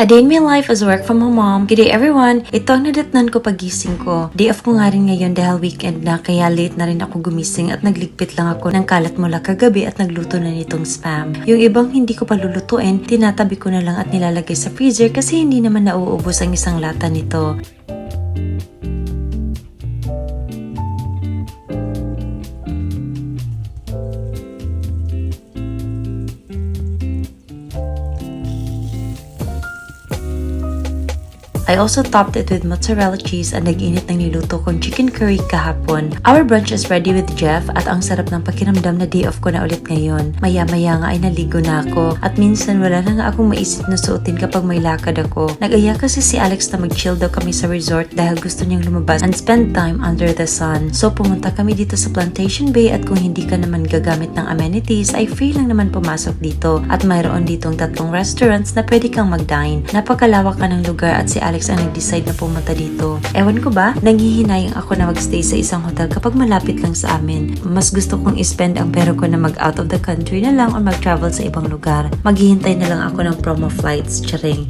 A day in my life as a work from home mom. Good day everyone! Ito ang nadatnan ko pagising ko. Day off ko nga rin ngayon dahil weekend na kaya late na rin ako gumising at nagligpit lang ako ng kalat mula kagabi at nagluto na nitong spam. Yung ibang hindi ko pa lulutuin, tinatabi ko na lang at nilalagay sa freezer kasi hindi naman nauubos ang isang lata nito. I also topped it with mozzarella cheese at nag-init ng niluto kong chicken curry kahapon. Our brunch is ready with Jeff at ang sarap ng pakiramdam na day off ko na ulit ngayon. Maya-maya nga ay naligo na ako at minsan wala na nga akong maisip na suotin kapag may lakad ako. Nag-aya kasi si Alex na mag-chill daw kami sa resort dahil gusto niyang lumabas and spend time under the sun. So pumunta kami dito sa Plantation Bay at kung hindi ka naman gagamit ng amenities ay free lang naman pumasok dito at mayroon ditong 3 restaurants na pwede kang mag-dine. Napakalawak ka ng lugar at si Alex ang nag-decide na pumunta dito. Ewan ko ba, nanghihinayang ako na mag-stay sa isang hotel kapag malapit lang sa amin. Mas gusto kong i-spend ang pera ko na mag-out of the country na lang o mag-travel sa ibang lugar. Maghihintay na lang ako ng promo flights, charing.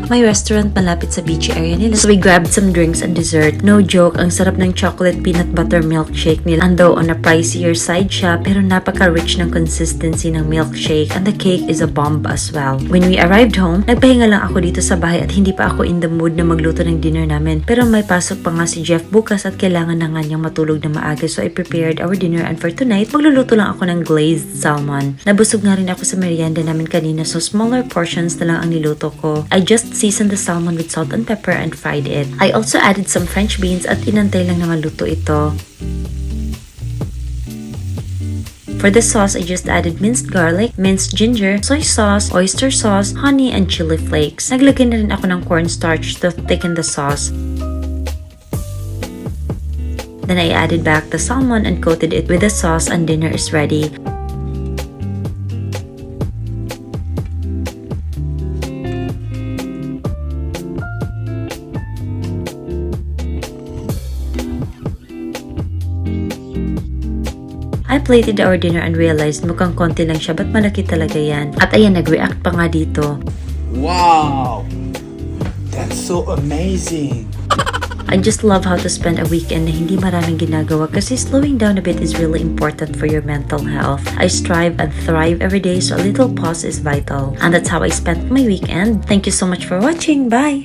May restaurant malapit sa beach area nila. So we grabbed some drinks and dessert. No joke, ang sarap ng chocolate peanut butter milkshake nila. And though on a pricier side siya, pero napaka-rich ng consistency ng milkshake and the cake is a bomb as well. When we arrived home, nagpahinga lang ako dito sa bahay at hindi pa ako in the mood na magluto ng dinner namin. Pero may pasok pa nga si Jeff bukas at kailangan na nga niyang matulog na maaga so I prepared our dinner and for tonight, magluluto lang ako ng glazed salmon. Nabusog nga rin ako sa merienda namin kanina so smaller portions na lang ang niluto ko. I just seasoned the salmon with salt and pepper and fried it. I also added some French beans at inantay lang na maluto ito. For the sauce, I just added minced garlic, minced ginger, soy sauce, oyster sauce, honey, and chili flakes. Naglagay na rin ako ng cornstarch to thicken the sauce. Then I added back the salmon and coated it with the sauce and dinner is ready. I plated our dinner and realized mukhang konti lang siya, but malaki talaga yan. At ayan, nag-react pa nga dito. Wow! That's so amazing! I just love how to spend a weekend na hindi maraming ginagawa kasi slowing down a bit is really important for your mental health. I strive and thrive every day so a little pause is vital. And that's how I spent my weekend. Thank you so much for watching. Bye!